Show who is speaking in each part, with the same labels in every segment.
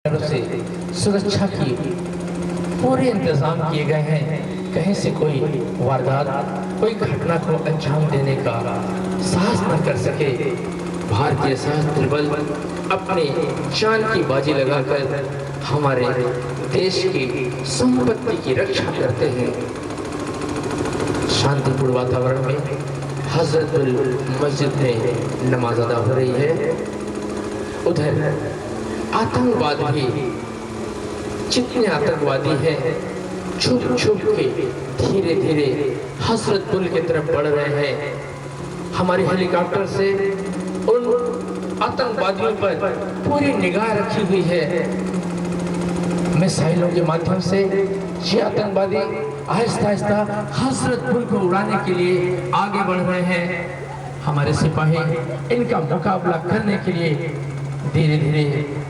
Speaker 1: से सुरक्षा की पूरे इंतजाम किए गए हैं। कहीं से कोई वारदात, कोई घटना को अंजाम देने का साहस न कर सके। भारतीय सशस्त्र बल अपने जान की बाजी लगाकर हमारे देश की संपत्ति की रक्षा करते हैं। शांतिपूर्ण वातावरण में हजरतुल मस्जिद में नमाज अदा हो रही है। उधर आतंकवाद भी, जितने आतंकवादी हैं छुप छुप के धीरे धीरे हजरतपुर की तरफ बढ़ रहे हैं। हमारे हेलीकॉप्टर से उन आतंकवादियों पर पूरी निगाह रखी हुई है। मिसाइलों के माध्यम से ये आतंकवादी आहिस्ता आहिस्ता हजरतपुर को उड़ाने के लिए आगे बढ़ रहे हैं। हमारे सिपाही इनका मुकाबला करने के लिए धीरे धीरे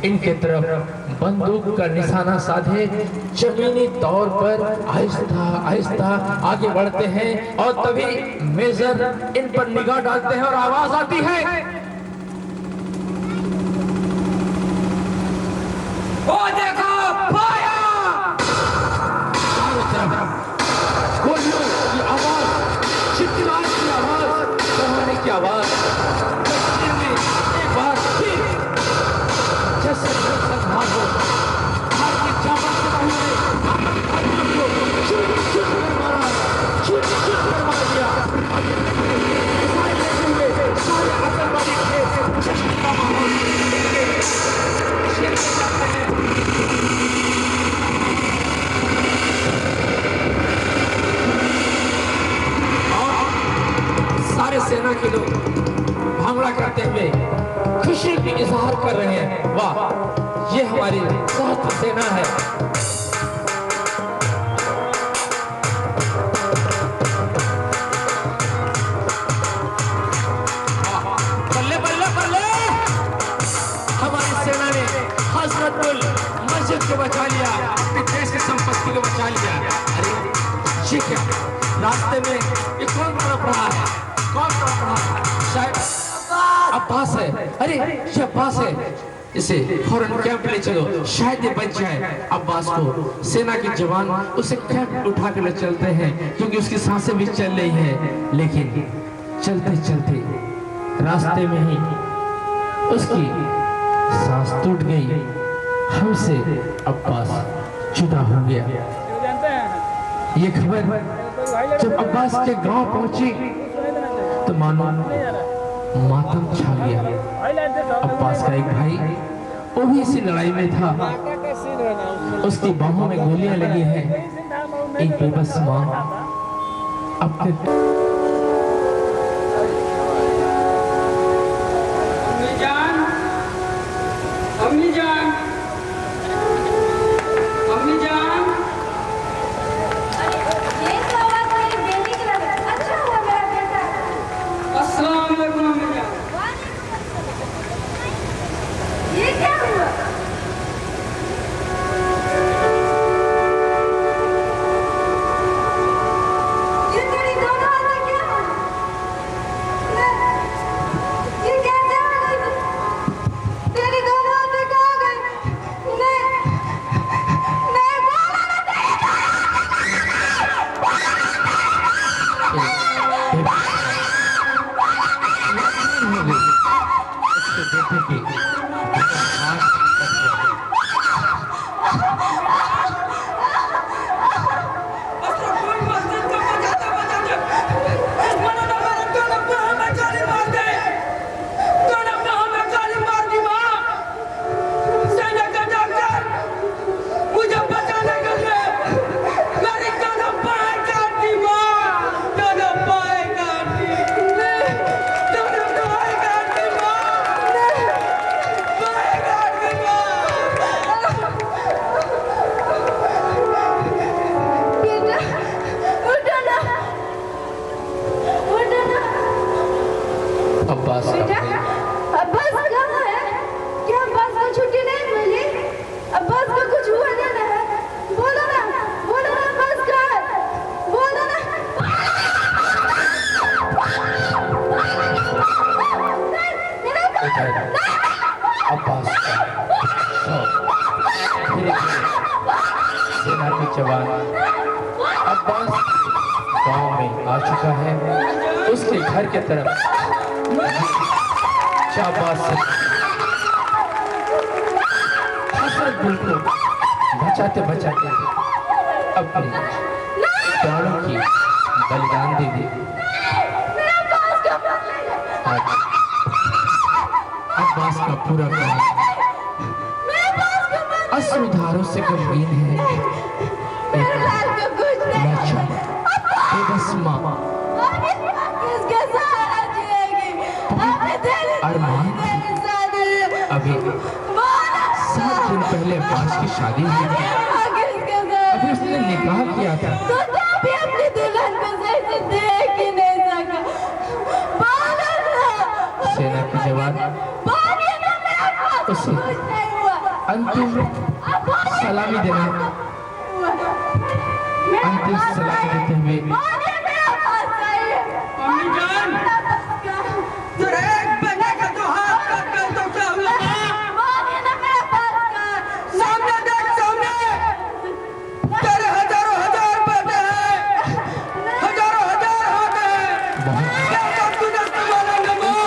Speaker 1: इनके तरफ बंदूक का निशाना साधे जमीनी तौर पर आहिस्ता आहिस्ता आगे बढ़ते हैं और तभी मेजर इन पर निगाह डालते हैं और आवाज आती है, वो देखो फायर! चारों तरफ गोलियों की आवाज, चिल्लाने की आवाज, दहाड़ने की आवाज। एक बार फिर जैसे सारे सेना के लोग भांगड़ा करते हुए खुशी की इजहार कर रहे हैं। वाह, ये हमारी सशस्त्र सेना है। बल्ले बल्ले बल्ले, हमारी सेना ने हजरतपुर मस्जिद को बचा लिया, अपने देश की संपत्ति को बचा लिया। अरे ये क्या, रास्ते में ये कौन तड़प रहा है? कौन तड़प रहा है? शायद अब्बास है। अरे ये अब्बास है, इसे फौरन कैंप ले चलो, शायद ये बच जाए। अब्बास को सेना के जवान उसे कैंप उठा कर ले चलते हैं, क्योंकि उसकी सांसें भी चल रही हैं। लेकिन चलते चलते रास्ते में ही उसकी सांस टूट गई। हमसे अब्बास जुदा हो गया। ये खबर जब अब्बास के गांव पहुंची तो मानो मातम छा गया। अब्बास का एक भाई वो भी इसी लड़ाई में था, उसकी बाहों में गोलियां लगी हैं। एक बेबस मां अपने
Speaker 2: अम्मी जान, अम्मी जान, अस्सलाम वालेकुम अम्मी जान।
Speaker 3: ये क्या हुआ? ये तेरी दोनों हाथें क्या हुआ? ये कैसे हो गई? तेरी दोनों हाथें कहाँ गई? नहीं बोला ना, तेरी
Speaker 1: अब्बास का भाई।
Speaker 3: अब्बास कहाँ है? क्या अब्बास को छुट्टी नहीं मिली? अब्बास को कुछ हुआ नहीं है? बोलो ना अब्बास कहाँ है? बोलो ना।
Speaker 1: अब्बास का धीरे सेना के जवान अब्बास गांव में आ चुका है। उसके घर के तरफ शाबाश से हसरत गुल को बचाते बचाते अपने प्राणों की बलिदान दे दी। अब्बास का पूरा काम अश्रुधारों से गमगीन है। एक लाचार बेबस माँ अरमान अभी 7 दिन पहले अब्बास की शादी हुई थी। अभी उसने निकाह किया था।
Speaker 3: अपनी दुल्हन को सही से देख ही नहीं सका।
Speaker 1: सेना के जवान उसे अंतिम सलामी देते हुए
Speaker 2: अम्मी जान, तेरे एक बेटे का तो हाथ काट कर तो क्या हुआ? सामने देख, सामने तेरे हजारों हजार बेटे हैं, हजारों हजार हाथ हैं। क्या सब तुझे संभालेंगे माँ?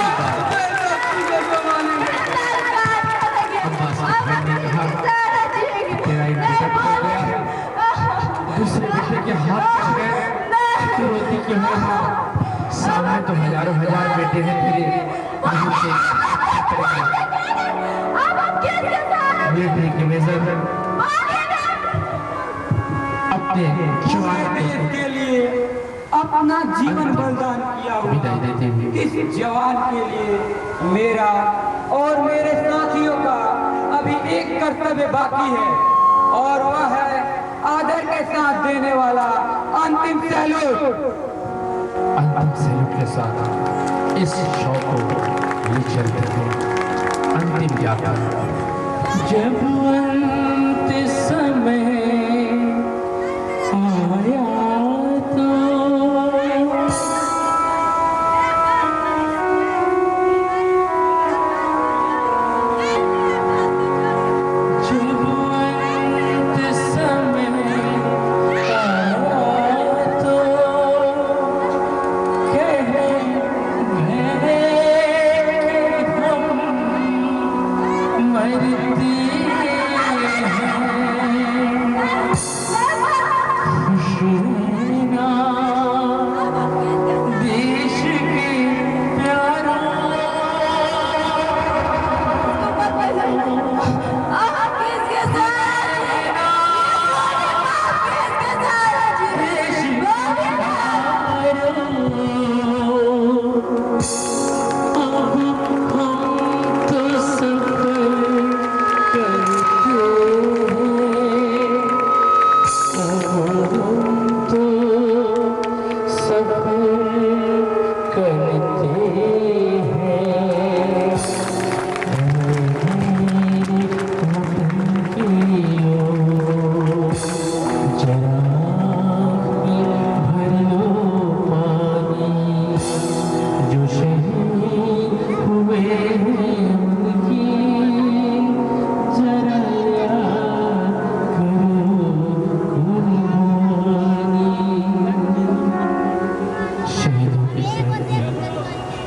Speaker 2: क्या सब तुझे संभालेंगे?
Speaker 1: अब्बास ने कहा तेरा एक बेटा खो गया, दूसरे बेटे के हाथ कट गए, तू रोती क्यों है माँ? सामने तो हजारों हजार बेटे हैं तेरे, बेटे के मेजर अपने जवान
Speaker 2: के लिए अपना जीवन बलिदान किया हुआ
Speaker 1: विदाई देते हुए
Speaker 2: इस जवान के लिए मेरा और मेरे साथियों का अभी एक कर्तव्य बाकी है, और वह है आदर के साथ देने वाला अंतिम सैल्यूट।
Speaker 1: अंतिम सैल्यूट के साथ इस शो को ले चलते हैं अंतिम यात्रा। जब अंत समय आया तो जब अंत समय आया तो कहे हम मरते खुशियाँ देश के प्यारों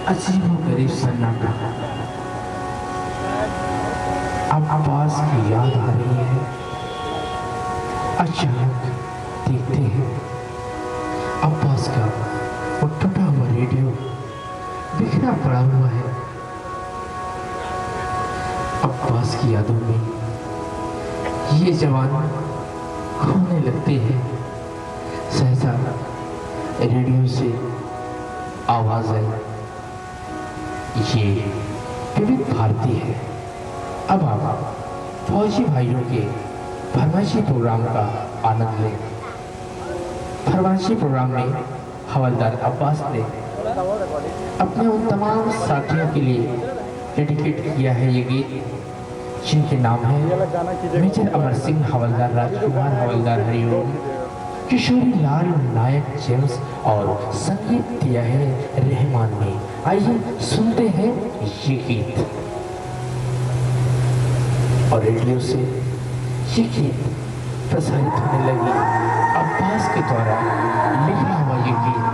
Speaker 1: अजीबोगरीब सन्नाटा। अब अब्बास की याद आ रही है। अचानक देखते हैं अब्बास का वो टूटा हुआ रेडियो बिखरा पड़ा हुआ है। अब्बास की यादों में ये जवान खोने लगते हैं। सहसा रेडियो से आवाज आई, ये विविध भारती है। अब आप फौजी भाइयों के फरमाइशी प्रोग्राम का आनंद लें। फरमाइशी प्रोग्राम में हवलदार अब्बास ने अपने उन तमाम साथियों के लिए डेडिकेट किया है ये गीत, जिनके नाम है मेजर अमर सिंह हवलदार, राजकुमार हवलदार हरिओम, किशोरी लाल नायक जेम्स, और संगीत दिया है रहमान ने। आइए सुनते हैं ये गीत। और रेडियो से ये गीत प्रसारित होने लगी अब्बास के द्वारा लिखा हुआ ये गीत।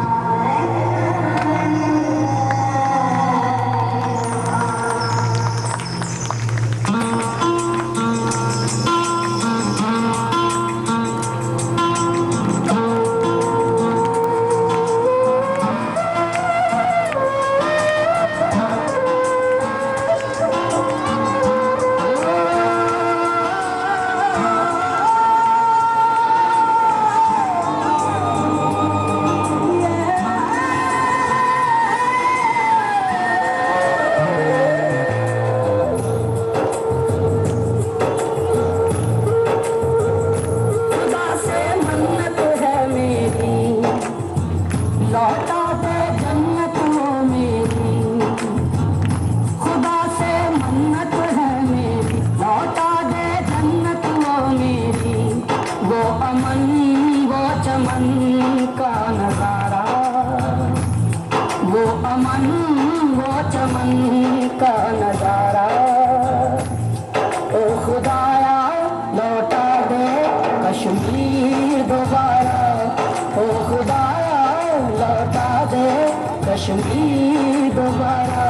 Speaker 2: कश्मीर दोबारा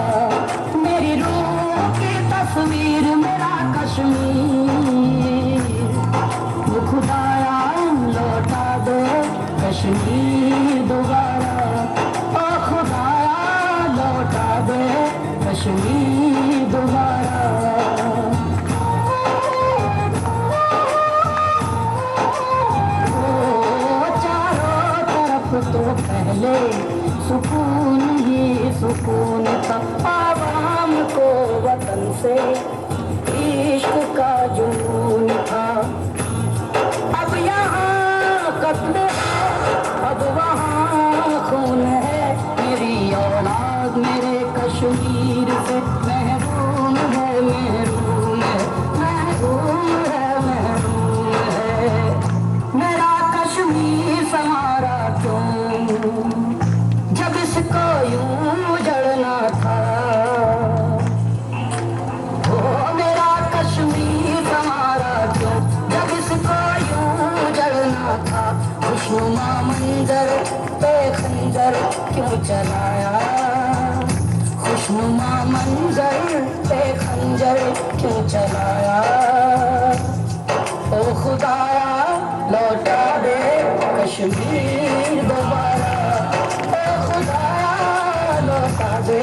Speaker 2: मेरी रूह की तस्वीर मेरा कश्मीर वो खुदाया लौटा दे कश्मीर दोबारा ओ खुदाया लौटा दे कश्मीर दोबारा तो पहले सुकून ही सुकून था आवाम को वतन से इश्क का जुनून था। अब यहाँ कत्ल है अब वहाँ खून है मेरी औलाद मेरे कश्मीर से महरूम है महरूम है महरूम है महरूम है मेरा कश्मीर समारा क्यों जब इसको यूं जड़ना था। ओ मेरा कश्मीर समारा क्यों जब इसको यूं जड़ना था। खुशनुमा मंजर पे खंजर क्यों चलाया खुशनुमा मंजर पे खंजर क्यों चलाया। ओ खुदाया लौटा दे कश्मीर दोबारा ओ खुदाया लौटा दे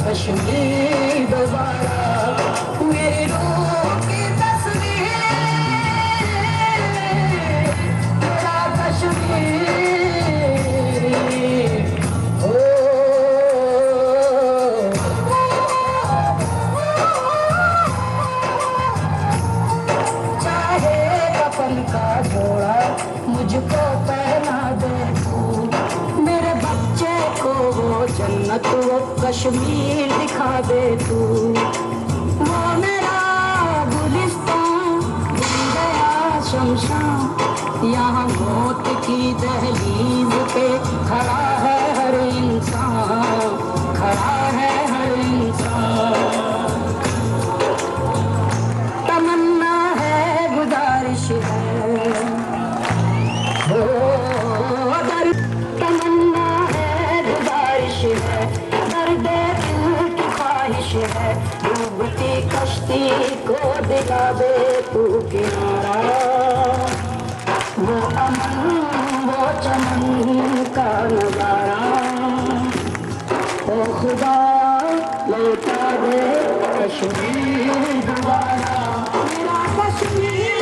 Speaker 2: कश्मीर दोबारा मेरी रूह की तस्वीर मेरा कश्मीर चाहे कफन का जोड़ा मुझको पहना दे तू मेरे बच्चे को वो जन्नत वो कश्मीर दिखा दे तू। वो मेरा गुलिस्तान बन गया शमशान यहाँ मौत की दहलीज पे खड़ा है हर इंसान खड़ा है हर इंसान। तमन्ना है गुजारिश है तमन्ना है गुजारिश है दर्द दिल की ख्वाहिश है डूबती कश्ती को दिला दे तू किनारा। वो अमन वो चमन का नजारा ओ खुदा लौटा दे कश्मीर दोबारा मेरा कश्मीर